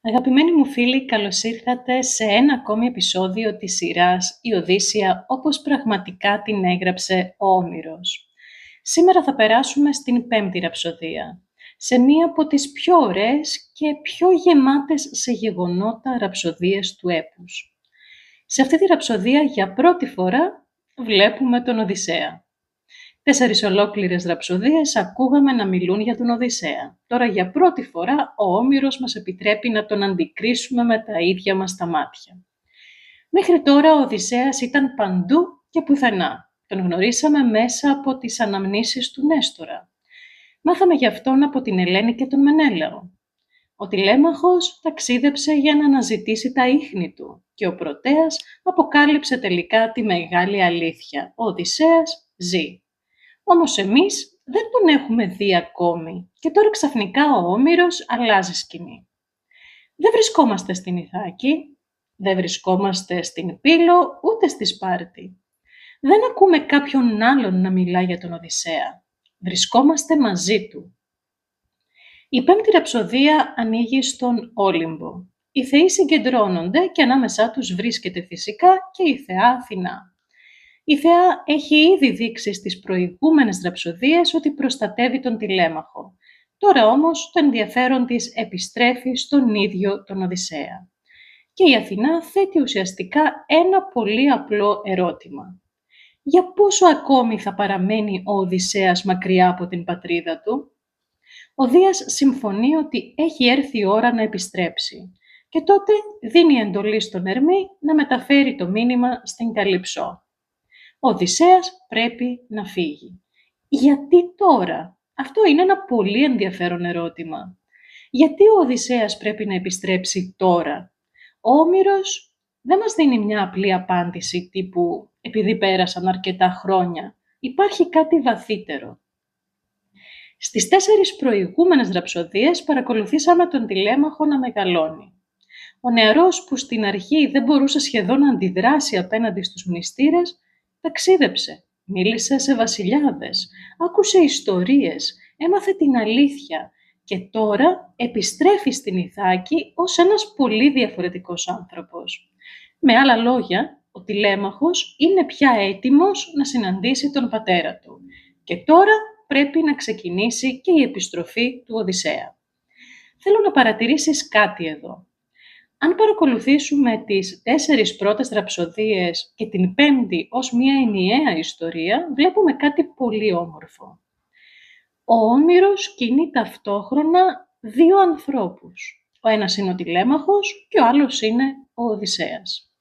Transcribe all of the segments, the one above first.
Αγαπημένοι μου φίλοι, καλώς ήρθατε σε ένα ακόμη επεισόδιο της σειράς «Η Οδύσσεια όπως πραγματικά την έγραψε ο Όμηρος». Σήμερα θα περάσουμε στην πέμπτη ραψοδία, σε μία από τις πιο ωραίες και πιο γεμάτες σε γεγονότα ραψοδίες του έπους. Σε αυτή τη ραψοδία για πρώτη φορά βλέπουμε τον Οδυσσέα. 4 ολόκληρες ραψοδίες ακούγαμε να μιλούν για τον Οδυσσέα. Τώρα για πρώτη φορά ο Όμηρος μας επιτρέπει να τον αντικρίσουμε με τα ίδια μας τα μάτια. Μέχρι τώρα ο Οδυσσέας ήταν παντού και πουθενά. Τον γνωρίσαμε μέσα από τις αναμνήσεις του Νέστορα. Μάθαμε γι' αυτόν από την Ελένη και τον Μενέλαο. Ο Τηλέμαχος ταξίδεψε για να αναζητήσει τα ίχνη του και ο Πρωτέας αποκάλυψε τελικά τη μεγάλη αλήθεια. Ο Οδυσσέας ζει. Όμως εμείς δεν τον έχουμε δει ακόμη και τώρα ξαφνικά ο Όμηρος αλλάζει σκηνή. Δεν βρισκόμαστε στην Ιθάκη, δεν βρισκόμαστε στην Πύλο ούτε στη Σπάρτη. Δεν ακούμε κάποιον άλλον να μιλά για τον Οδυσσέα. Βρισκόμαστε μαζί του. Η πέμπτη ραψοδία ανοίγει στον Όλυμπο. Οι θεοί συγκεντρώνονται και ανάμεσά τους βρίσκεται φυσικά και η θεά Αθηνά. Η θεά έχει ήδη δείξει στις προηγούμενες ραψοδίες ότι προστατεύει τον Τηλέμαχο. Τώρα όμως το ενδιαφέρον της επιστρέφει στον ίδιο τον Οδυσσέα. Και η Αθηνά θέτει ουσιαστικά ένα πολύ απλό ερώτημα. Για πόσο ακόμη θα παραμένει ο Οδυσσέας μακριά από την πατρίδα του? Ο Δίας συμφωνεί ότι έχει έρθει η ώρα να επιστρέψει και τότε δίνει εντολή στον Ερμή να μεταφέρει το μήνυμα στην Καλυψό. Ο Οδυσσέας πρέπει να φύγει. Γιατί τώρα? Αυτό είναι ένα πολύ ενδιαφέρον ερώτημα. Γιατί ο Οδυσσέας πρέπει να επιστρέψει τώρα? Ο Όμηρος δεν μας δίνει μια απλή απάντηση τύπου «επειδή πέρασαν αρκετά χρόνια». Υπάρχει κάτι βαθύτερο. Στις 4 προηγούμενες ραψοδίες παρακολουθήσαμε τον Τηλέμαχο να μεγαλώνει. Ο νεαρός που στην αρχή δεν μπορούσε σχεδόν να αντιδράσει απέναντι στους μνηστήρες, ταξίδεψε, μίλησε σε βασιλιάδες, άκουσε ιστορίες, έμαθε την αλήθεια και τώρα επιστρέφει στην Ιθάκη ως ένας πολύ διαφορετικός άνθρωπος. Με άλλα λόγια, ο Τηλέμαχος είναι πια έτοιμος να συναντήσει τον πατέρα του και τώρα πρέπει να ξεκινήσει και η επιστροφή του Οδυσσέα. Θέλω να παρατηρήσεις κάτι εδώ. Αν παρακολουθήσουμε τις 4 πρώτες ραψοδίες και την 5η ως μια ενιαία ιστορία, βλέπουμε κάτι πολύ όμορφο. Ο Όμηρος κινεί ταυτόχρονα 2 ανθρώπους. Ο ένας είναι ο Τηλέμαχος και ο άλλος είναι ο Οδυσσέας.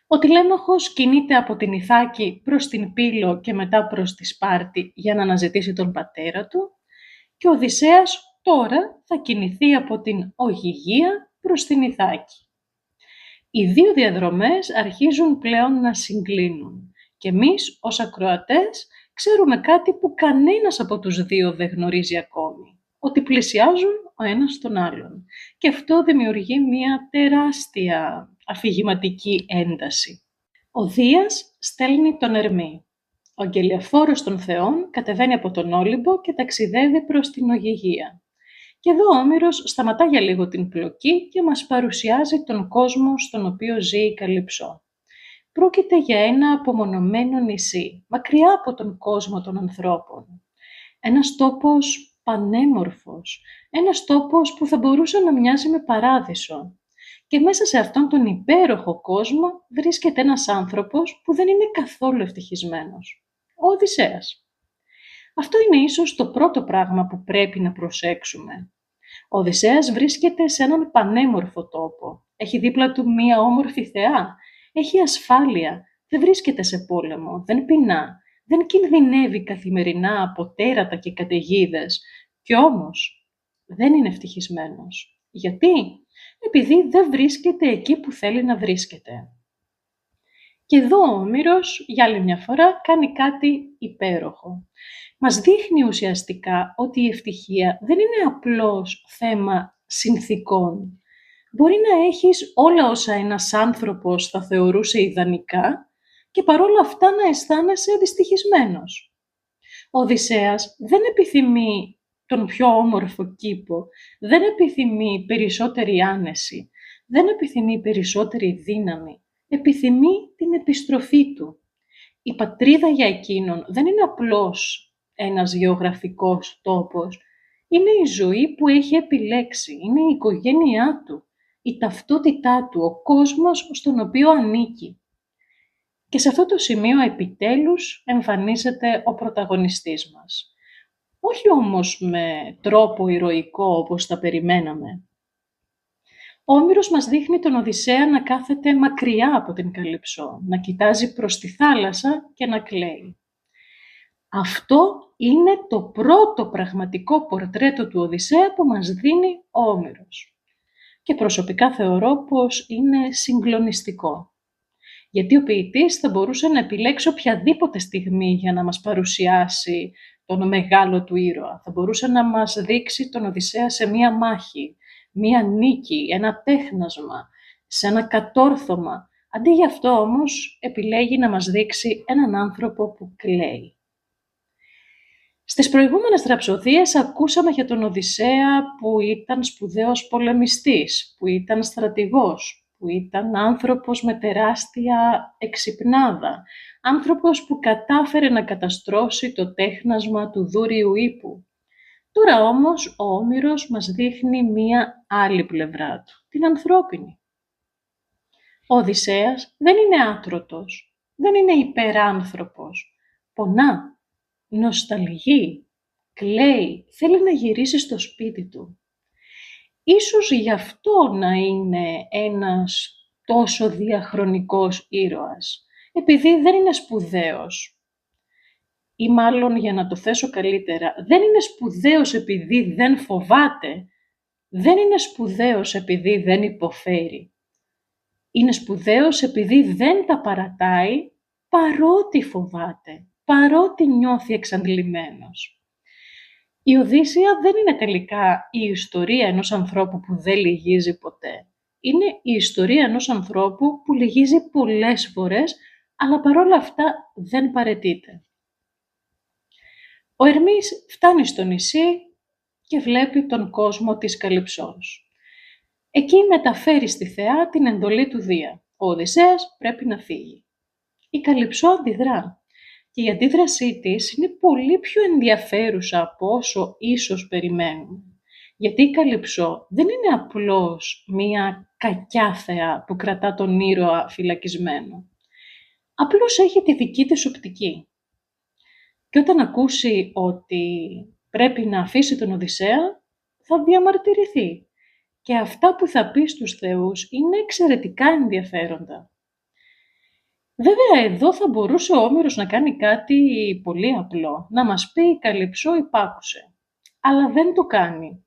Ο Τηλέμαχος κινείται από την Ιθάκη προς την Πύλο και μετά προς τη Σπάρτη για να αναζητήσει τον πατέρα του και ο Οδυσσέας τώρα θα κινηθεί από την Ωγυγία προς την Ιθάκη. Οι 2 διαδρομές αρχίζουν πλέον να συγκλίνουν και εμείς ως ακροατές ξέρουμε κάτι που κανένας από τους 2 δεν γνωρίζει ακόμη, ότι πλησιάζουν ο ένας τον άλλον και αυτό δημιουργεί μια τεράστια αφηγηματική ένταση. Ο Δίας στέλνει τον Ερμή. Ο αγγελιαφόρος των θεών κατεβαίνει από τον Όλυμπο και ταξιδεύει προς την Ωγυγία. Και εδώ ο Όμηρος σταματά για λίγο την πλοκή και μας παρουσιάζει τον κόσμο στον οποίο ζει η Καλυψό. Πρόκειται για ένα απομονωμένο νησί, μακριά από τον κόσμο των ανθρώπων. Ένας τόπος πανέμορφος, ένας τόπος που θα μπορούσε να μοιάζει με παράδεισο. Και μέσα σε αυτόν τον υπέροχο κόσμο βρίσκεται ένας άνθρωπος που δεν είναι καθόλου ευτυχισμένος. Ο Οδυσσέας. Αυτό είναι ίσως το πρώτο πράγμα που πρέπει να προσέξουμε. Ο Οδυσσέας βρίσκεται σε έναν πανέμορφο τόπο. Έχει δίπλα του μία όμορφη θεά. Έχει ασφάλεια. Δεν βρίσκεται σε πόλεμο. Δεν πεινά. Δεν κινδυνεύει καθημερινά από τέρατα και καταιγίδες. Κι όμως δεν είναι ευτυχισμένος. Γιατί? Επειδή δεν βρίσκεται εκεί που θέλει να βρίσκεται. Και εδώ ο Όμηρος για άλλη μια φορά κάνει κάτι υπέροχο. Μας δείχνει ουσιαστικά ότι η ευτυχία δεν είναι απλώς θέμα συνθηκών. Μπορεί να έχεις όλα όσα ένας άνθρωπος θα θεωρούσε ιδανικά και παρόλα αυτά να αισθάνεσαι δυστυχισμένος. Ο Οδυσσέας δεν επιθυμεί τον πιο όμορφο κήπο, δεν επιθυμεί περισσότερη άνεση, δεν επιθυμεί περισσότερη δύναμη, επιθυμεί την επιστροφή του. Η πατρίδα για εκείνον δεν είναι απλώς ένας γεωγραφικός τόπος, είναι η ζωή που έχει επιλέξει, είναι η οικογένειά του, η ταυτότητά του, ο κόσμος στον οποίο ανήκει. Και σε αυτό το σημείο επιτέλους εμφανίζεται ο πρωταγωνιστής μας. Όχι όμως με τρόπο ηρωικό όπως τα περιμέναμε. Ο Όμηρος μας δείχνει τον Οδυσσέα να κάθεται μακριά από την Καλυψό, να κοιτάζει προς τη θάλασσα και να κλαίει. Αυτό είναι το πρώτο πραγματικό πορτρέτο του Οδυσσέα που μας δίνει ο Όμηρος. Και προσωπικά θεωρώ πως είναι συγκλονιστικό. Γιατί ο ποιητής θα μπορούσε να επιλέξει οποιαδήποτε στιγμή για να μας παρουσιάσει τον μεγάλο του ήρωα. Θα μπορούσε να μας δείξει τον Οδυσσέα σε μία μάχη, μία νίκη, ένα τέχνασμα, σε ένα κατόρθωμα. Αντί γι' αυτό όμως επιλέγει να μας δείξει έναν άνθρωπο που κλαίει. Στις προηγούμενες ραψοδίες ακούσαμε για τον Οδυσσέα που ήταν σπουδαίος πολεμιστής, που ήταν στρατηγός, που ήταν άνθρωπος με τεράστια εξυπνάδα, άνθρωπος που κατάφερε να καταστρώσει το τέχνασμα του δούριου ύπου. Τώρα όμως ο Όμηρος μας δείχνει μία άλλη πλευρά του, την ανθρώπινη. Ο Οδυσσέας δεν είναι άτρωτος, δεν είναι υπεράνθρωπος, πονά. Νοσταλγεί, κλαίει, θέλει να γυρίσει στο σπίτι του. Ίσως γι' αυτό να είναι ένας τόσο διαχρονικός ήρωας, επειδή δεν είναι σπουδαίος. Ή μάλλον για να το θέσω καλύτερα, δεν είναι σπουδαίος επειδή δεν φοβάται, δεν είναι σπουδαίος επειδή δεν υποφέρει. Είναι σπουδαίος επειδή δεν τα παρατάει παρότι φοβάται, παρότι νιώθει εξαντλημένος. Η Οδύσσεια δεν είναι τελικά η ιστορία ενός ανθρώπου που δεν λυγίζει ποτέ. Είναι η ιστορία ενός ανθρώπου που λυγίζει πολλές φορές, αλλά παρόλα αυτά δεν παραιτείται. Ο Ερμής φτάνει στο νησί και βλέπει τον κόσμο της Καλυψός. Εκεί μεταφέρει στη θεά την εντολή του Δία. Ο Οδυσσέας πρέπει να φύγει. Η Καλυψό αντιδρά. Και η αντίδρασή της είναι πολύ πιο ενδιαφέρουσα από όσο ίσως περιμένουμε. Γιατί η Καλυψό δεν είναι απλώς μία κακιά θεά που κρατά τον ήρωα φυλακισμένο. Απλώς έχει τη δική της οπτική. Και όταν ακούσει ότι πρέπει να αφήσει τον Οδυσσέα, θα διαμαρτυρηθεί. Και αυτά που θα πει στους θεούς είναι εξαιρετικά ενδιαφέροντα. Βέβαια, εδώ θα μπορούσε ο Όμηρος να κάνει κάτι πολύ απλό, να μας πει η Καλυψό υπάκουσε. Αλλά δεν το κάνει.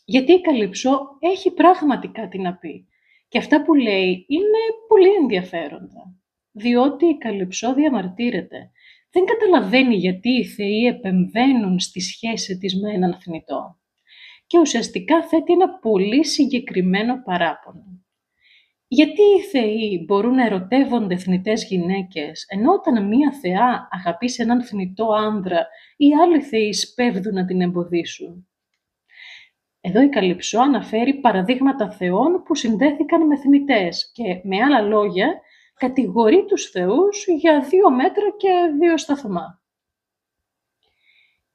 Γιατί η Καλυψό έχει πράγματι κάτι να πει. Και αυτά που λέει είναι πολύ ενδιαφέροντα. Διότι η Καλυψό διαμαρτύρεται. Δεν καταλαβαίνει γιατί οι θεοί επεμβαίνουν στη σχέση της με έναν θνητό. Και ουσιαστικά θέτει ένα πολύ συγκεκριμένο παράπονο. Γιατί οι θεοί μπορούν να ερωτεύονται θνητές γυναίκες, ενώ όταν μία θεά αγαπήσει έναν θνητό άνδρα, οι άλλοι θεοί σπέβδουν να την εμποδίσουν. Εδώ η Καλυψό αναφέρει παραδείγματα θεών που συνδέθηκαν με θνητές και με άλλα λόγια κατηγορεί τους θεούς για 2 μέτρα και 2 σταθμά.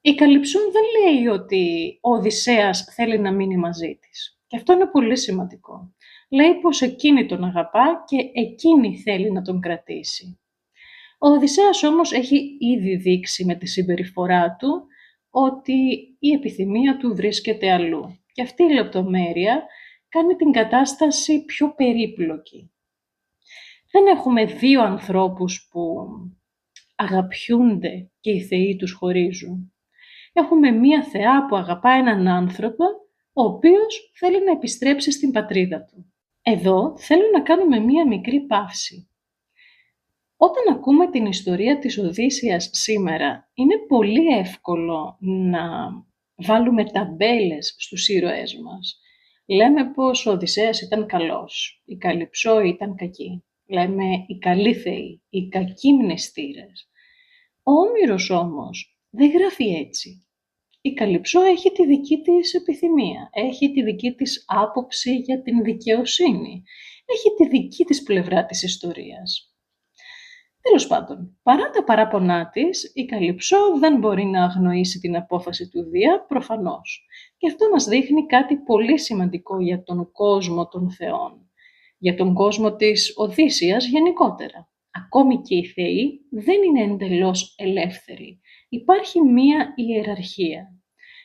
Η Καλυψό δεν λέει ότι ο Οδυσσέας θέλει να μείνει μαζί της. Και αυτό είναι πολύ σημαντικό. Λέει πως εκείνη τον αγαπά και εκείνη θέλει να τον κρατήσει. Ο Οδυσσέας όμως έχει ήδη δείξει με τη συμπεριφορά του ότι η επιθυμία του βρίσκεται αλλού. Και αυτή η λεπτομέρεια κάνει την κατάσταση πιο περίπλοκη. Δεν έχουμε 2 ανθρώπους που αγαπιούνται και οι θεοί τους χωρίζουν. Έχουμε μία θεά που αγαπά έναν άνθρωπο, ο οποίος θέλει να επιστρέψει στην πατρίδα του. Εδώ θέλω να κάνουμε μία μικρή παύση. Όταν ακούμε την ιστορία της Οδύσσειας σήμερα, είναι πολύ εύκολο να βάλουμε ταμπέλες στους ήρωές μας. Λέμε πως ο Οδυσσέας ήταν καλός, η Καλυψό ήταν κακή. Λέμε οι καλοί θεοί, οι κακοί μνηστήρες. Ο Όμηρος όμως δεν γράφει έτσι. Η Καλυψό έχει τη δική της επιθυμία, έχει τη δική της άποψη για την δικαιοσύνη, έχει τη δική της πλευρά της ιστορίας. Τέλος πάντων, παρά τα παράπονά της, η Καλυψό δεν μπορεί να αγνοήσει την απόφαση του Δία, προφανώς. Και αυτό μας δείχνει κάτι πολύ σημαντικό για τον κόσμο των θεών, για τον κόσμο της Οδύσσειας γενικότερα. Ακόμη και οι θεοί δεν είναι εντελώς ελεύθεροι. Υπάρχει μία ιεραρχία.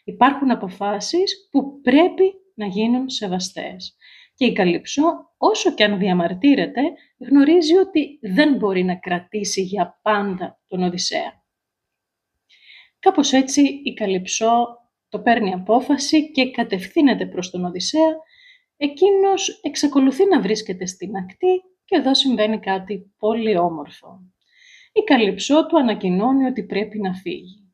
Υπάρχουν αποφάσεις που πρέπει να γίνουν σεβαστές. Και η Καλυψό, όσο και αν διαμαρτύρεται, γνωρίζει ότι δεν μπορεί να κρατήσει για πάντα τον Οδυσσέα. Κάπως έτσι η Καλυψό το παίρνει απόφαση και κατευθύνεται προς τον Οδυσσέα. Εκείνος εξακολουθεί να βρίσκεται στην ακτή και εδώ συμβαίνει κάτι πολύ όμορφο. Η Καλυψό του ανακοινώνει ότι πρέπει να φύγει.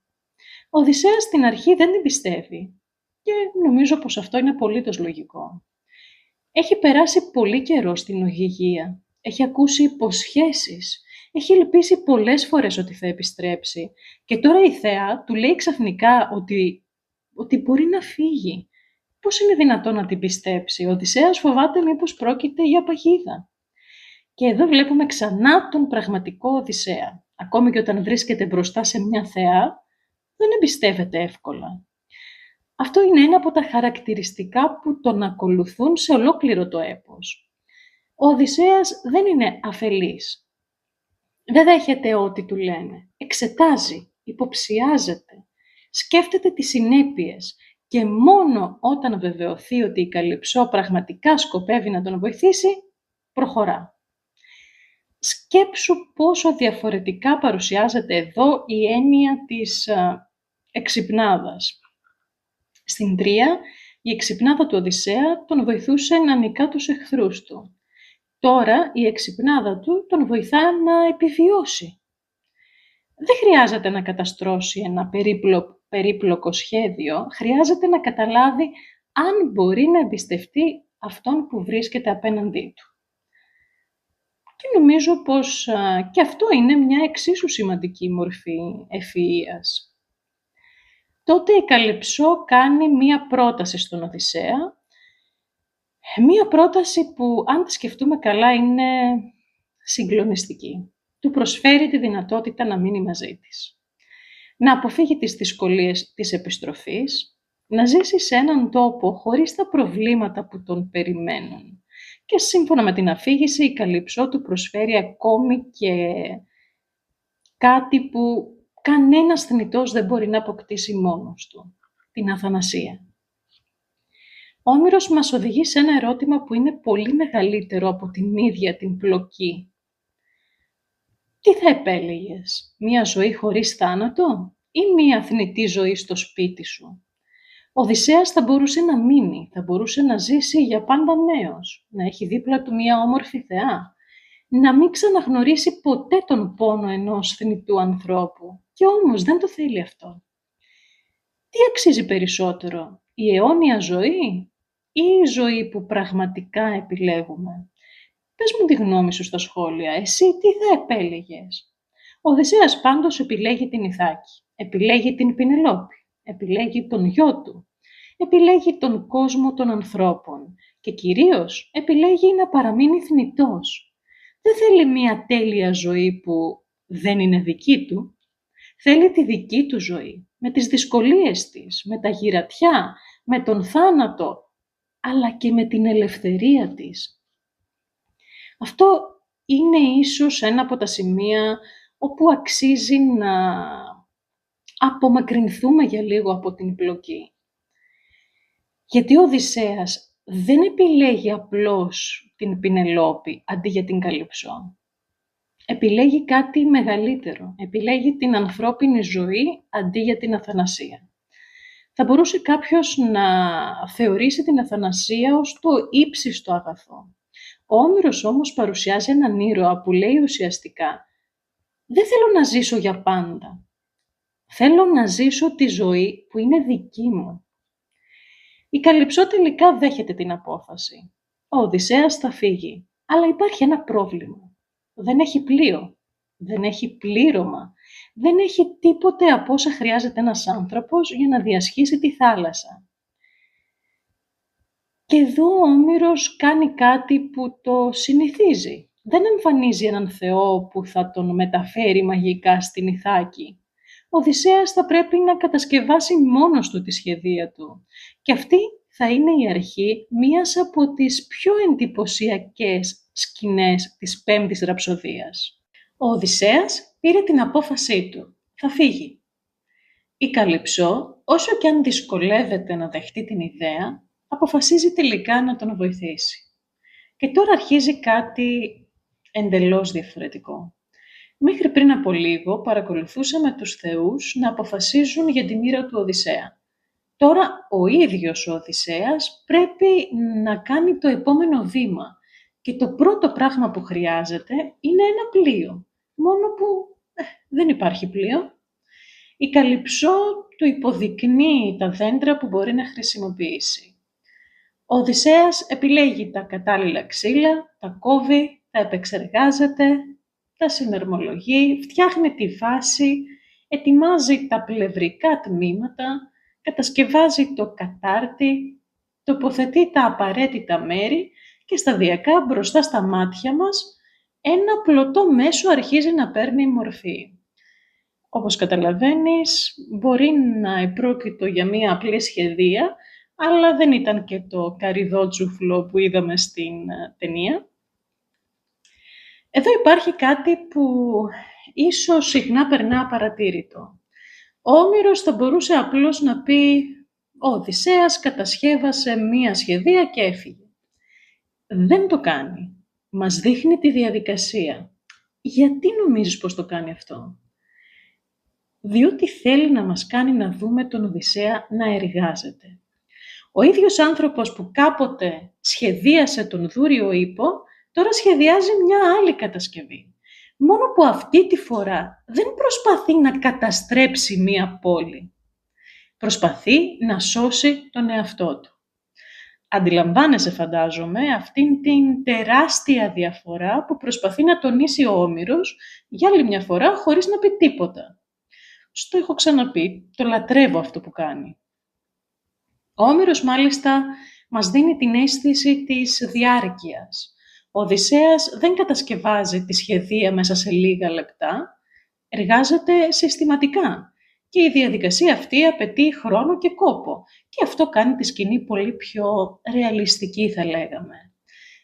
Ο Οδυσσέας στην αρχή δεν την πιστεύει και νομίζω πως αυτό είναι απολύτως λογικό. Έχει περάσει πολύ καιρό στην Ωγυγία, έχει ακούσει υποσχέσεις, έχει ελπίσει πολλές φορές ότι θα επιστρέψει και τώρα η θεά του λέει ξαφνικά ότι μπορεί να φύγει. Πώς είναι δυνατόν να την πιστέψει? Ο Οδυσσέας φοβάται μήπως πρόκειται για παγίδα. Και εδώ βλέπουμε ξανά τον πραγματικό Οδυσσέα. Ακόμη και όταν βρίσκεται μπροστά σε μια θεά, δεν εμπιστεύεται εύκολα. Αυτό είναι ένα από τα χαρακτηριστικά που τον ακολουθούν σε ολόκληρο το έπος. Ο Οδυσσέας δεν είναι αφελής. Δεν δέχεται ό,τι του λένε. Εξετάζει, υποψιάζεται, σκέφτεται τις συνέπειες και μόνο όταν βεβαιωθεί ότι η Καλυψό πραγματικά σκοπεύει να τον βοηθήσει, προχωρά. Σκέψου πόσο διαφορετικά παρουσιάζεται εδώ η έννοια της εξυπνάδας. Στην Τρία, η εξυπνάδα του Οδυσσέα τον βοηθούσε να νικά τους εχθρούς του. Τώρα η εξυπνάδα του τον βοηθά να επιβιώσει. Δεν χρειάζεται να καταστρώσει ένα περίπλοκο σχέδιο, χρειάζεται να καταλάβει αν μπορεί να εμπιστευτεί αυτόν που βρίσκεται απέναντί του. Και νομίζω πως και αυτό είναι μια εξίσου σημαντική μορφή ευφυΐας. Τότε η Καλυψό κάνει μία πρόταση στον Οδυσσέα, μία πρόταση που αν τη σκεφτούμε καλά είναι συγκλονιστική. Του προσφέρει τη δυνατότητα να μείνει μαζί της. Να αποφύγει τις δυσκολίες της επιστροφής, να ζήσει σε έναν τόπο χωρίς τα προβλήματα που τον περιμένουν. Και σύμφωνα με την αφήγηση, η Καλυψό του προσφέρει ακόμη και κάτι που κανένας θνητός δεν μπορεί να αποκτήσει μόνος του, την αθανασία. Ο Όμηρος μας οδηγεί σε ένα ερώτημα που είναι πολύ μεγαλύτερο από την ίδια την πλοκή. Τι θα επέλεγες, μία ζωή χωρίς θάνατο ή μία θνητή ζωή στο σπίτι σου? Ο Οδυσσέας θα μπορούσε να μείνει, θα μπορούσε να ζήσει για πάντα νέος, να έχει δίπλα του μία όμορφη θεά, να μην ξαναγνωρίσει ποτέ τον πόνο ενός θνητού ανθρώπου. Και όμως δεν το θέλει αυτό. Τι αξίζει περισσότερο, η αιώνια ζωή ή η ζωή που πραγματικά επιλέγουμε? Πες μου τη γνώμη σου στα σχόλια, εσύ τι θα επέλεγες? Ο Οδυσσέας πάντως επιλέγει την Ηθάκη, επιλέγει την Πηνελόπη, επιλέγει τον γιο του, επιλέγει τον κόσμο των ανθρώπων και κυρίως επιλέγει να παραμείνει θνητός. Δεν θέλει μια τέλεια ζωή που δεν είναι δική του. Θέλει τη δική του ζωή, με τις δυσκολίες της, με τα γυρατιά, με τον θάνατο, αλλά και με την ελευθερία της. Αυτό είναι ίσως ένα από τα σημεία όπου αξίζει να απομακρυνθούμε για λίγο από την πλοκή. Γιατί ο Οδυσσέας δεν επιλέγει απλώς την Πηνελόπη αντί για την Καλυψό. Επιλέγει κάτι μεγαλύτερο. Επιλέγει την ανθρώπινη ζωή αντί για την αθανασία. Θα μπορούσε κάποιος να θεωρήσει την αθανασία ως το ύψιστο αγαθό. Ο Όμηρος όμως παρουσιάζει έναν ήρωα που λέει ουσιαστικά «Δεν θέλω να ζήσω για πάντα. Θέλω να ζήσω τη ζωή που είναι δική μου». Η Καλυψό τελικά δέχεται την απόφαση. Ο Οδυσσέας θα φύγει, αλλά υπάρχει ένα πρόβλημα. Δεν έχει πλοίο, δεν έχει πλήρωμα, Δεν έχει τίποτε από όσα χρειάζεται ένας άνθρωπος για να διασχίσει τη θάλασσα. Και εδώ ο Όμηρος κάνει κάτι που το συνηθίζει. Δεν εμφανίζει έναν θεό που θα τον μεταφέρει μαγικά στην Ιθάκη. Ο Οδυσσέας θα πρέπει να κατασκευάσει μόνος του τη σχεδία του. Και αυτή θα είναι η αρχή μίας από τις πιο εντυπωσιακές σκηνές της πέμπτης ραψοδίας. Ο Οδυσσέας πήρε την απόφασή του. Θα φύγει. Η Καλυψό, όσο κι αν δυσκολεύεται να δεχτεί την ιδέα, αποφασίζει τελικά να τον βοηθήσει. Και τώρα αρχίζει κάτι εντελώς διαφορετικό. Μέχρι πριν από λίγο παρακολουθούσαμε τους θεούς να αποφασίζουν για τη μοίρα του Οδυσσέα. Τώρα ο ίδιος ο Οδυσσέας πρέπει να κάνει το επόμενο βήμα και το πρώτο πράγμα που χρειάζεται είναι ένα πλοίο, μόνο που δεν υπάρχει πλοίο. Η Καλυψό του υποδεικνύει τα δέντρα που μπορεί να χρησιμοποιήσει. Ο Οδυσσέας επιλέγει τα κατάλληλα ξύλα, τα κόβει, τα επεξεργάζεται, τα συναρμολογεί, φτιάχνει τη βάση, ετοιμάζει τα πλευρικά τμήματα, κατασκευάζει το κατάρτι, τοποθετεί τα απαραίτητα μέρη και σταδιακά μπροστά στα μάτια μας ένα πλωτό μέσο αρχίζει να παίρνει μορφή. Όπως καταλαβαίνεις, μπορεί να επρόκειτο για μία απλή σχεδία, αλλά δεν ήταν και το καρυδότσουφλο που είδαμε στην ταινία. Εδώ υπάρχει κάτι που ίσως συχνά περνά απαρατήρητο. Ο Όμηρος θα μπορούσε απλώς να πει «Ο Οδυσσέας κατασκεύασε μία σχεδία και έφυγε». Δεν το κάνει. Μας δείχνει τη διαδικασία. Γιατί νομίζεις πως το κάνει αυτό? Διότι θέλει να μας κάνει να δούμε τον Οδυσσέα να εργάζεται. Ο ίδιος άνθρωπος που κάποτε σχεδίασε τον Δούριο ύπο, τώρα σχεδιάζει μια άλλη κατασκευή. Μόνο που αυτή τη φορά δεν προσπαθεί να καταστρέψει μια πόλη. Προσπαθεί να σώσει τον εαυτό του. Αντιλαμβάνεσαι, φαντάζομαι, αυτήν την τεράστια διαφορά που προσπαθεί να τονίσει ο Όμηρος για άλλη μια φορά χωρίς να πει τίποτα. Στο έχω ξαναπεί, το λατρεύω αυτό που κάνει. Ο Όμηρος μάλιστα μας δίνει την αίσθηση της διάρκειας. Ο Οδυσσέας δεν κατασκευάζει τη σχεδία μέσα σε λίγα λεπτά, εργάζεται συστηματικά και η διαδικασία αυτή απαιτεί χρόνο και κόπο και αυτό κάνει τη σκηνή πολύ πιο ρεαλιστική, θα λέγαμε.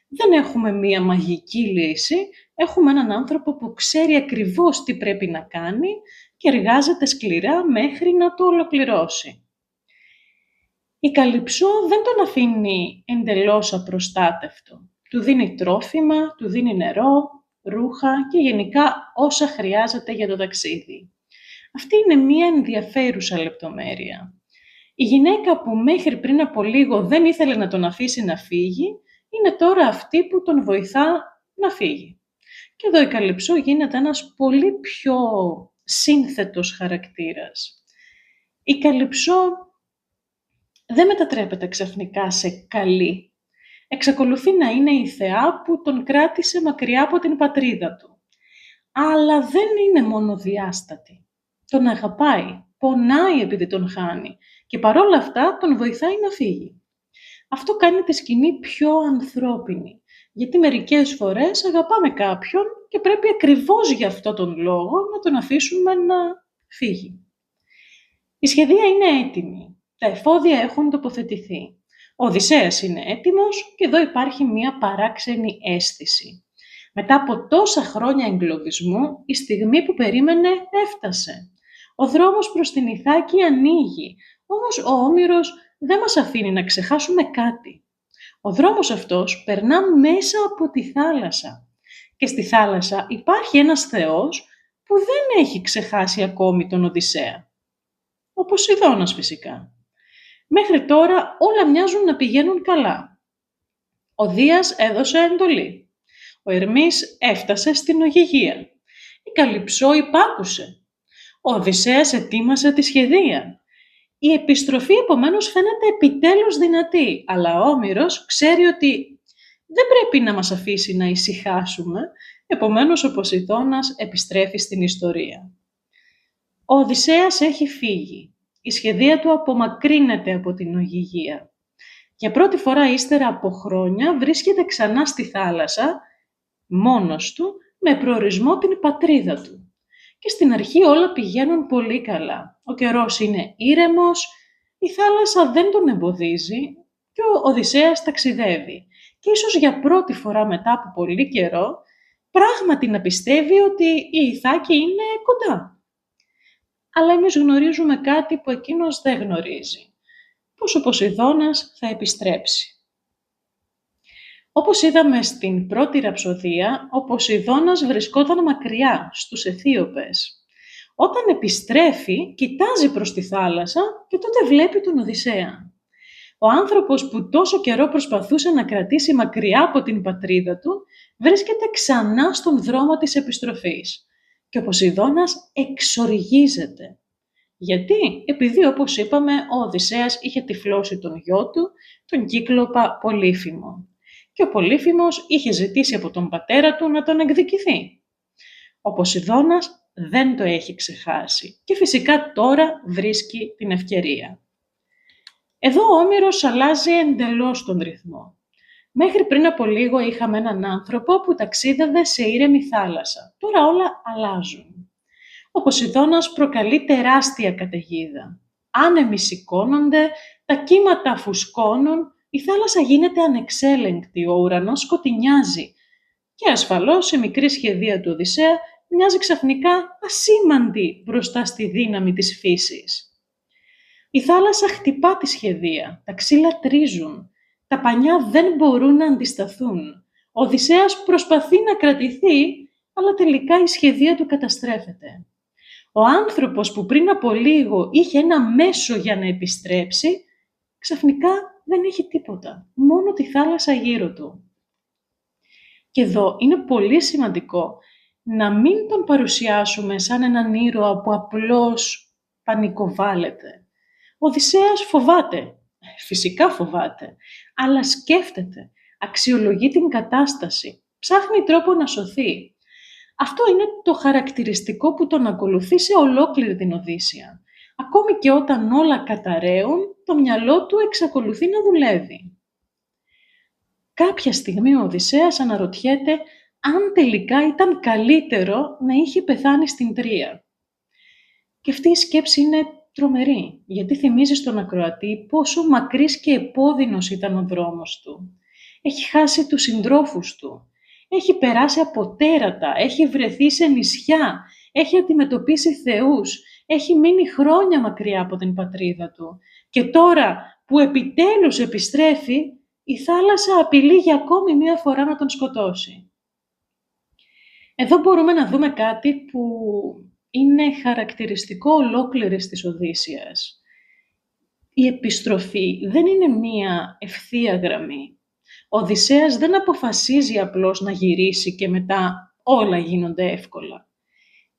Δεν έχουμε μία μαγική λύση, έχουμε έναν άνθρωπο που ξέρει ακριβώς τι πρέπει να κάνει και εργάζεται σκληρά μέχρι να το ολοκληρώσει. Η Καλυψό δεν τον αφήνει εντελώς απροστάτευτο. Του δίνει τρόφιμα, του δίνει νερό, ρούχα και γενικά όσα χρειάζεται για το ταξίδι. Αυτή είναι μία ενδιαφέρουσα λεπτομέρεια. Η γυναίκα που μέχρι πριν από λίγο δεν ήθελε να τον αφήσει να φύγει, είναι τώρα αυτή που τον βοηθά να φύγει. Και εδώ η Καλυψό γίνεται ένας πολύ πιο σύνθετος χαρακτήρας. Η Καλυψό δεν μετατρέπεται ξαφνικά σε καλή. Εξακολουθεί να είναι η θεά που τον κράτησε μακριά από την πατρίδα του. Αλλά δεν είναι μόνο διάστατη. Τον αγαπάει, πονάει επειδή τον χάνει και παρόλα αυτά τον βοηθάει να φύγει. Αυτό κάνει τη σκηνή πιο ανθρώπινη, γιατί μερικές φορές αγαπάμε κάποιον και πρέπει ακριβώς γι' αυτό τον λόγο να τον αφήσουμε να φύγει. Η σχεδία είναι έτοιμη. Τα εφόδια έχουν τοποθετηθεί. Ο Οδυσσέας είναι έτοιμος και εδώ υπάρχει μια παράξενη αίσθηση. Μετά από τόσα χρόνια εγκλωβισμού, η στιγμή που περίμενε έφτασε. Ο δρόμος προς την Ιθάκη ανοίγει, όμως ο Όμηρος δεν μας αφήνει να ξεχάσουμε κάτι. Ο δρόμος αυτός περνά μέσα από τη θάλασσα. Και στη θάλασσα υπάρχει ένας θεός που δεν έχει ξεχάσει ακόμη τον Οδυσσέα. Ο Ποσειδώνας φυσικά. Μέχρι τώρα όλα μοιάζουν να πηγαίνουν καλά. Ο Δίας έδωσε εντολή. Ο Ερμής έφτασε στην Ωγυγία. Η Καλυψό υπάκουσε. Ο Οδυσσέας ετοίμασε τη σχεδία. Η επιστροφή επομένως φαίνεται επιτέλους δυνατή, αλλά ο Όμηρος ξέρει ότι δεν πρέπει να μας αφήσει να ησυχάσουμε, επομένως ο Ποσειδώνας επιστρέφει στην ιστορία. Ο Οδυσσέας έχει φύγει. Η σχεδία του απομακρύνεται από την Οgygia. Για πρώτη φορά ύστερα από χρόνια βρίσκεται ξανά στη θάλασσα, μόνος του, με προορισμό την πατρίδα του. Και στην αρχή όλα πηγαίνουν πολύ καλά. Ο καιρός είναι ήρεμος, η θάλασσα δεν τον εμποδίζει και ο Οδυσσέας ταξιδεύει. Και ίσως για πρώτη φορά μετά από πολύ καιρό, πράγματι να πιστεύει ότι η Ιθάκη είναι κοντά. Αλλά εμείς γνωρίζουμε κάτι που εκείνος δεν γνωρίζει. Πως ο Ποσειδώνας θα επιστρέψει. Όπως είδαμε στην πρώτη ραψοδία, ο Ποσειδώνας βρισκόταν μακριά στους Αιθίωπες. Όταν επιστρέφει, κοιτάζει προς τη θάλασσα και τότε βλέπει τον Οδυσσέα. Ο άνθρωπος που τόσο καιρό προσπαθούσε να κρατήσει μακριά από την πατρίδα του, βρίσκεται ξανά στον δρόμο της επιστροφής. Και ο Ποσειδώνας εξοργίζεται. Γιατί? Επειδή, όπως είπαμε, ο Οδυσσέας είχε τυφλώσει τον γιο του, τον Κύκλοπα Πολύφημο. Και ο Πολύφημος είχε ζητήσει από τον πατέρα του να τον εκδικηθεί. Ο Ποσειδώνας δεν το έχει ξεχάσει και φυσικά τώρα βρίσκει την ευκαιρία. Εδώ ο Όμηρος αλλάζει εντελώς τον ρυθμό. Μέχρι πριν από λίγο είχαμε έναν άνθρωπο που ταξίδευε σε ήρεμη θάλασσα. Τώρα όλα αλλάζουν. Ο Ποσειδώνας προκαλεί τεράστια καταιγίδα. Άνεμοι σηκώνονται, τα κύματα φουσκώνουν, η θάλασσα γίνεται ανεξέλεγκτη, ο ουρανός σκοτεινιάζει και ασφαλώς η μικρή σχεδία του Οδυσσέα μοιάζει ξαφνικά ασήμαντη μπροστά στη δύναμη της φύσης. Η θάλασσα χτυπά τη σχεδία, τα ξύλα τρίζουν, τα πανιά δεν μπορούν να αντισταθούν. Ο Οδυσσέας προσπαθεί να κρατηθεί, αλλά τελικά η σχεδία του καταστρέφεται. Ο άνθρωπος που πριν από λίγο είχε ένα μέσο για να επιστρέψει, ξαφνικά δεν έχει τίποτα, μόνο τη θάλασσα γύρω του. Και εδώ είναι πολύ σημαντικό να μην τον παρουσιάσουμε σαν έναν ήρωα που απλώς πανικοβάλλεται. Ο Οδυσσέας φοβάται, φυσικά φοβάται, αλλά σκέφτεται, αξιολογεί την κατάσταση, ψάχνει τρόπο να σωθεί. Αυτό είναι το χαρακτηριστικό που τον ακολουθεί σε ολόκληρη την Οδύσσεια. Ακόμη και όταν όλα καταραίουν, το μυαλό του εξακολουθεί να δουλεύει. Κάποια στιγμή ο Οδυσσέας αναρωτιέται αν τελικά ήταν καλύτερο να είχε πεθάνει στην Τρία. Και αυτή η σκέψη είναι τρομερή, γιατί θυμίζει στον ακροατή πόσο μακρύς και επώδυνος ήταν ο δρόμος του. Έχει χάσει τους συντρόφους του, έχει περάσει από τέρατα, έχει βρεθεί σε νησιά, έχει αντιμετωπίσει θεούς, έχει μείνει χρόνια μακριά από την πατρίδα του. Και τώρα που επιτέλους επιστρέφει, η θάλασσα απειλεί για ακόμη μία φορά να τον σκοτώσει. Εδώ μπορούμε να δούμε κάτι που είναι χαρακτηριστικό ολόκληρης της Οδύσσειας. Η επιστροφή δεν είναι μία ευθεία γραμμή. Ο Οδυσσέας δεν αποφασίζει απλώς να γυρίσει και μετά όλα γίνονται εύκολα.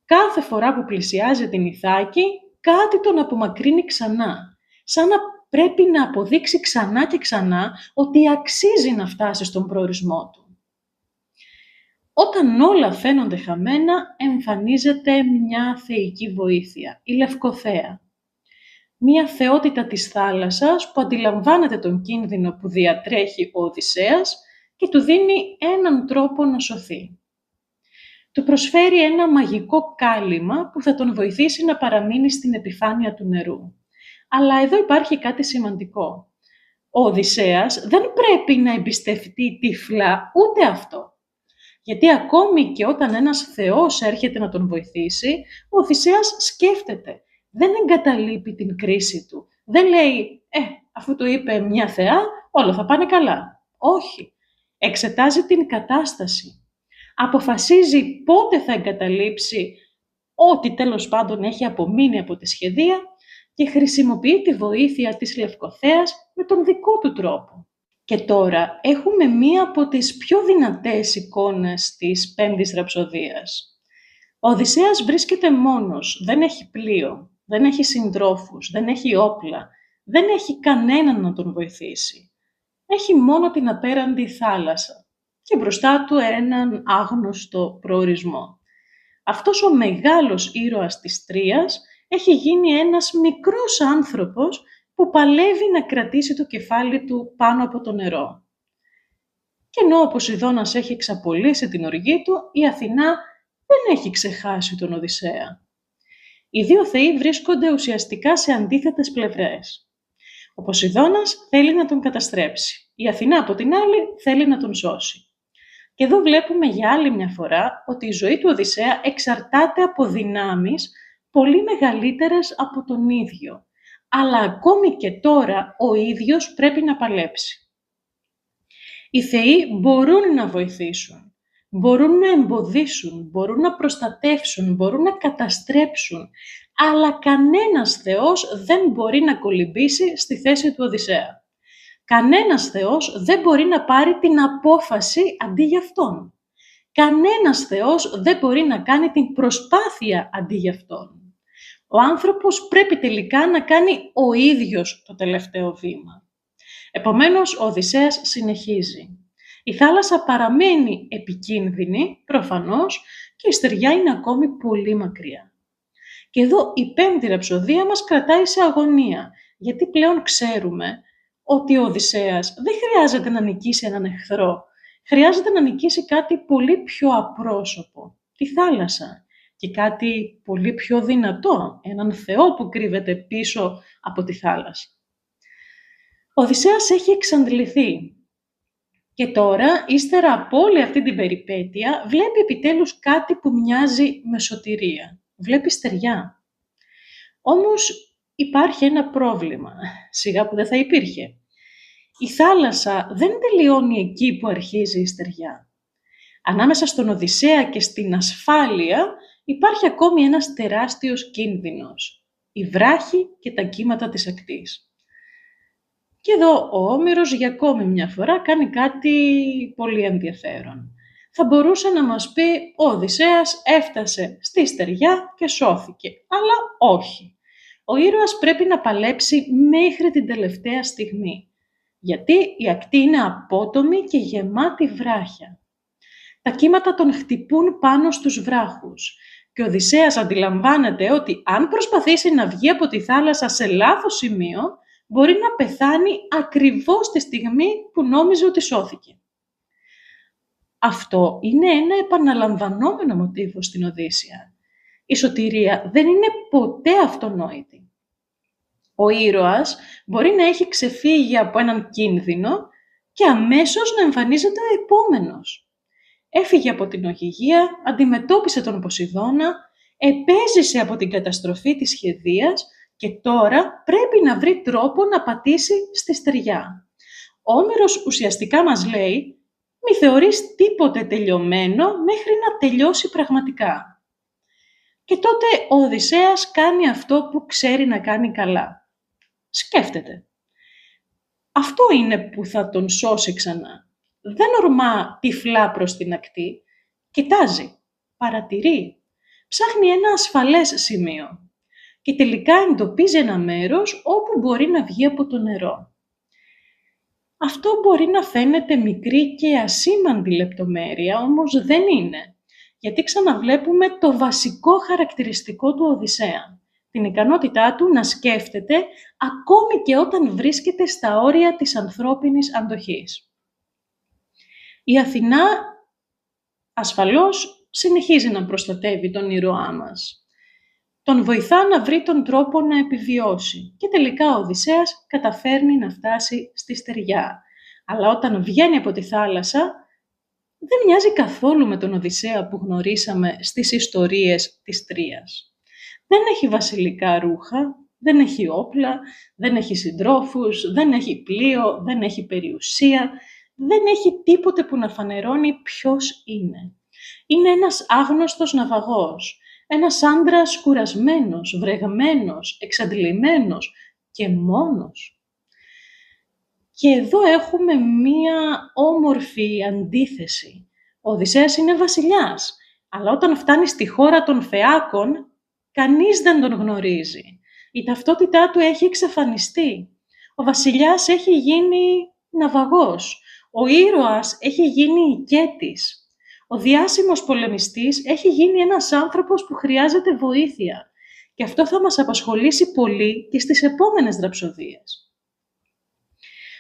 Κάθε φορά που πλησιάζει την Ιθάκη, κάτι τον απομακρύνει ξανά. Σαν να πρέπει να αποδείξει ξανά και ξανά ότι αξίζει να φτάσει στον προορισμό του. Όταν όλα φαίνονται χαμένα, εμφανίζεται μια θεϊκή βοήθεια, η Λευκοθέα. Μια θεότητα της θάλασσας που αντιλαμβάνεται τον κίνδυνο που διατρέχει ο Οδυσσέας και του δίνει έναν τρόπο να σωθεί. Του προσφέρει ένα μαγικό κάλυμα που θα τον βοηθήσει να παραμείνει στην επιφάνεια του νερού. Αλλά εδώ υπάρχει κάτι σημαντικό. Ο Οδυσσέας δεν πρέπει να εμπιστευτεί τυφλά ούτε αυτό. Γιατί ακόμη και όταν ένας θεός έρχεται να τον βοηθήσει, ο Οδυσσέας σκέφτεται. Δεν εγκαταλείπει την κρίση του. Δεν λέει, αφού του είπε μια θεά, όλα θα πάνε καλά. Όχι. Εξετάζει την κατάσταση. Αποφασίζει πότε θα εγκαταλείψει ό,τι τέλος πάντων έχει απομείνει από τη σχεδία και χρησιμοποιεί τη βοήθεια της Λευκοθέας με τον δικό του τρόπο. Και τώρα έχουμε μία από τις πιο δυνατές εικόνες της πέμπτης ραψοδίας. Ο Οδυσσέας βρίσκεται μόνος, δεν έχει πλοίο, δεν έχει συντρόφους, δεν έχει όπλα, δεν έχει κανέναν να τον βοηθήσει. Έχει μόνο την απέραντη θάλασσα και μπροστά του έναν άγνωστο προορισμό. Αυτός ο μεγάλος ήρωας της Τρίας έχει γίνει ένας μικρός άνθρωπος που παλεύει να κρατήσει το κεφάλι του πάνω από το νερό. Και ενώ ο Ποσειδώνας έχει εξαπολύσει την οργή του, η Αθηνά δεν έχει ξεχάσει τον Οδυσσέα. Οι δύο θεοί βρίσκονται ουσιαστικά σε αντίθετες πλευρές. Ο Ποσειδώνας θέλει να τον καταστρέψει. Η Αθηνά από την άλλη θέλει να τον σώσει. Και εδώ βλέπουμε για άλλη μια φορά ότι η ζωή του Οδυσσέα εξαρτάται από δυνάμεις πολύ μεγαλύτερες από τον ίδιο. Αλλά ακόμη και τώρα ο ίδιος πρέπει να παλέψει. Οι θεοί μπορούν να βοηθήσουν, μπορούν να εμποδίσουν, μπορούν να προστατεύσουν, μπορούν να καταστρέψουν, αλλά κανένας θεός δεν μπορεί να κολυμπήσει στη θέση του Οδυσσέα. Κανένας θεός δεν μπορεί να πάρει την απόφαση αντί για αυτόν. Κανένας θεός δεν μπορεί να κάνει την προσπάθεια αντί για αυτόν. Ο άνθρωπος πρέπει τελικά να κάνει ο ίδιος το τελευταίο βήμα. Επομένως, ο Οδυσσέας συνεχίζει. Η θάλασσα παραμένει επικίνδυνη, προφανώς, και η στεριά είναι ακόμη πολύ μακριά. Και εδώ η πέμπτη ραψοδία μας κρατάει σε αγωνία, γιατί πλέον ξέρουμε ότι ο Οδυσσέας δεν χρειάζεται να νικήσει έναν εχθρό, χρειάζεται να νικήσει κάτι πολύ πιο απρόσωπο, τη θάλασσα, και κάτι πολύ πιο δυνατό, έναν θεό που κρύβεται πίσω από τη θάλασσα. Ο Οδυσσέας έχει εξαντληθεί και τώρα, ύστερα από όλη αυτή την περιπέτεια, βλέπει επιτέλους κάτι που μοιάζει με σωτηρία. Βλέπει στεριά. Όμως υπάρχει ένα πρόβλημα, σιγά που δεν θα υπήρχε. Η θάλασσα δεν τελειώνει εκεί που αρχίζει η στεριά. Ανάμεσα στον Οδυσσέα και στην ασφάλεια υπάρχει ακόμη ένας τεράστιος κίνδυνος. Η βράχη και τα κύματα της ακτής. Και εδώ ο Όμηρος για ακόμη μια φορά κάνει κάτι πολύ ενδιαφέρον. Θα μπορούσε να μας πει ο Οδυσσέας έφτασε στη στεριά και σώθηκε, αλλά όχι. Ο ήρωας πρέπει να παλέψει μέχρι την τελευταία στιγμή, γιατί η ακτή είναι απότομη και γεμάτη βράχια. Τα κύματα τον χτυπούν πάνω στους βράχους και ο Οδυσσέας αντιλαμβάνεται ότι αν προσπαθήσει να βγει από τη θάλασσα σε λάθος σημείο, μπορεί να πεθάνει ακριβώς τη στιγμή που νόμιζε ότι σώθηκε. Αυτό είναι ένα επαναλαμβανόμενο μοτίβο στην Οδύσσεια. Η σωτηρία δεν είναι ποτέ αυτονόητη. Ο ήρωας μπορεί να έχει ξεφύγει από έναν κίνδυνο και αμέσως να εμφανίζεται ο επόμενος. Έφυγε από την Ωγυγία, αντιμετώπισε τον Ποσειδώνα, επέζησε από την καταστροφή της σχεδίας και τώρα πρέπει να βρει τρόπο να πατήσει στη στεριά. Ο Όμηρος ουσιαστικά μας λέει «Μη θεωρείς τίποτε τελειωμένο μέχρι να τελειώσει πραγματικά». Και τότε ο Οδυσσέας κάνει αυτό που ξέρει να κάνει καλά. Σκέφτεται. Αυτό είναι που θα τον σώσει ξανά. Δεν ορμά τυφλά προς την ακτή. Κοιτάζει, παρατηρεί, ψάχνει ένα ασφαλές σημείο και τελικά εντοπίζει ένα μέρος όπου μπορεί να βγει από το νερό. Αυτό μπορεί να φαίνεται μικρή και ασήμαντη λεπτομέρεια, όμως δεν είναι, γιατί ξαναβλέπουμε το βασικό χαρακτηριστικό του Οδυσσέα, την ικανότητά του να σκέφτεται ακόμη και όταν βρίσκεται στα όρια της ανθρώπινης αντοχής. Η Αθηνά ασφαλώς συνεχίζει να προστατεύει τον ήρωά μας. Τον βοηθά να βρει τον τρόπο να επιβιώσει και τελικά ο Οδυσσέας καταφέρνει να φτάσει στη στεριά. Αλλά όταν βγαίνει από τη θάλασσα, δεν μοιάζει καθόλου με τον Οδυσσέα που γνωρίσαμε στις ιστορίες της Τρίας. Δεν έχει βασιλικά ρούχα, δεν έχει όπλα, δεν έχει συντρόφους, δεν έχει πλοίο, δεν έχει περιουσία, δεν έχει τίποτε που να φανερώνει ποιος είναι. Είναι ένας άγνωστος ναυαγός, ένας άντρας κουρασμένος, βρεγμένος, εξαντλημένος και μόνος. Και εδώ έχουμε μία όμορφη αντίθεση. Ο Οδυσσέας είναι βασιλιάς, αλλά όταν φτάνει στη χώρα των Φεάκων, κανείς δεν τον γνωρίζει. Η ταυτότητά του έχει εξαφανιστεί. Ο βασιλιάς έχει γίνει ναυαγός. Ο ήρωας έχει γίνει οικέτης. Ο διάσημος πολεμιστής έχει γίνει ένας άνθρωπος που χρειάζεται βοήθεια. Και αυτό θα μας απασχολήσει πολύ και στις επόμενες ραψοδίες.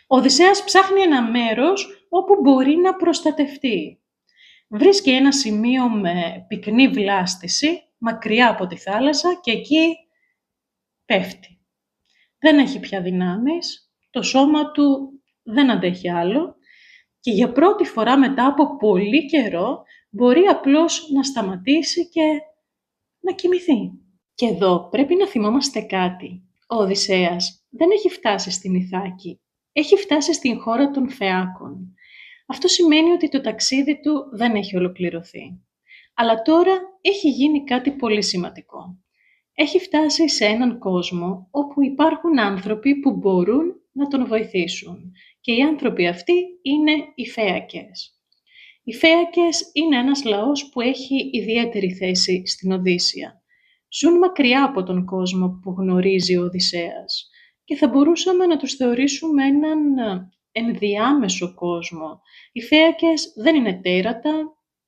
Ο Οδυσσέας ψάχνει ένα μέρος όπου μπορεί να προστατευτεί. Βρίσκει ένα σημείο με πυκνή βλάστηση, μακριά από τη θάλασσα και εκεί πέφτει. Δεν έχει πια δυνάμεις, το σώμα του δεν αντέχει άλλο και για πρώτη φορά μετά από πολύ καιρό μπορεί απλώς να σταματήσει και να κοιμηθεί. Και εδώ πρέπει να θυμόμαστε κάτι. Ο Οδυσσέας δεν έχει φτάσει στην Ιθάκη, έχει φτάσει στην χώρα των Φεάκων. Αυτό σημαίνει ότι το ταξίδι του δεν έχει ολοκληρωθεί. Αλλά τώρα έχει γίνει κάτι πολύ σημαντικό. Έχει φτάσει σε έναν κόσμο όπου υπάρχουν άνθρωποι που μπορούν να τον βοηθήσουν. Και οι άνθρωποι αυτοί είναι οι Φαίκες. Οι Φαίκες είναι ένας λαός που έχει ιδιαίτερη θέση στην Οδύσσεια. Ζουν μακριά από τον κόσμο που γνωρίζει ο Οδυσσέας και θα μπορούσαμε να τους θεωρήσουμε έναν ενδιάμεσο κόσμο. Οι Φαίκες δεν είναι τέρατα,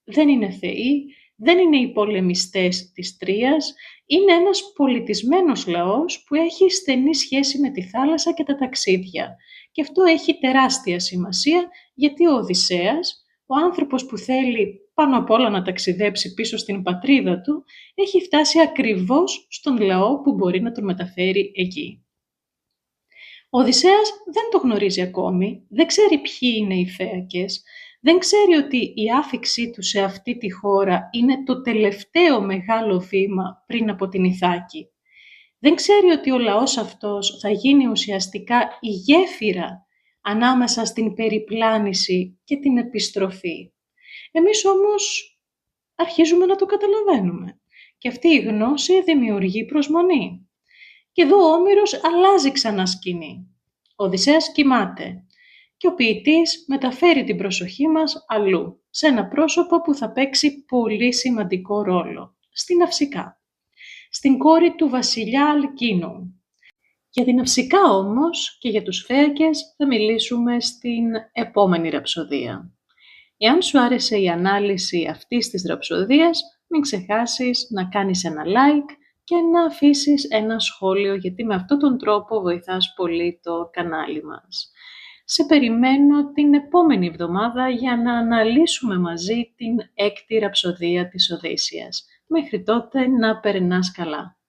δεν είναι θεοί, δεν είναι οι πολεμιστές της Τρίας, είναι ένας πολιτισμένος λαός που έχει στενή σχέση με τη θάλασσα και τα ταξίδια. Και αυτό έχει τεράστια σημασία γιατί ο Οδυσσέας, ο άνθρωπος που θέλει πάνω απ' όλα να ταξιδέψει πίσω στην πατρίδα του, έχει φτάσει ακριβώς στον λαό που μπορεί να τον μεταφέρει εκεί. Ο Οδυσσέας δεν το γνωρίζει ακόμη, δεν ξέρει ποιοι είναι οι Φαίκες, δεν ξέρει ότι η άφιξή του σε αυτή τη χώρα είναι το τελευταίο μεγάλο βήμα πριν από την Ιθάκη. Δεν ξέρει ότι ο λαός αυτός θα γίνει ουσιαστικά η γέφυρα ανάμεσα στην περιπλάνηση και την επιστροφή. Εμείς όμως αρχίζουμε να το καταλαβαίνουμε και αυτή η γνώση δημιουργεί προσμονή. Και εδώ ο Όμηρος αλλάζει ξανά σκηνή. Ο Οδυσσέας κοιμάται και ο ποιητής μεταφέρει την προσοχή μας αλλού, σε ένα πρόσωπο που θα παίξει πολύ σημαντικό ρόλο, στην Ναυσικά, στην κόρη του βασιλιά Αλκίνου. Για την Ναυσικά όμως και για τους Φαίκες θα μιλήσουμε στην επόμενη ραψοδία. Εάν σου άρεσε η ανάλυση αυτής της ραψοδίας, μην ξεχάσεις να κάνεις ένα like και να αφήσεις ένα σχόλιο, γιατί με αυτόν τον τρόπο βοηθάς πολύ το κανάλι μας. Σε περιμένω την επόμενη εβδομάδα για να αναλύσουμε μαζί την έκτη ραψοδία της Οδύσσειας. Μέχρι τότε να περνάς καλά.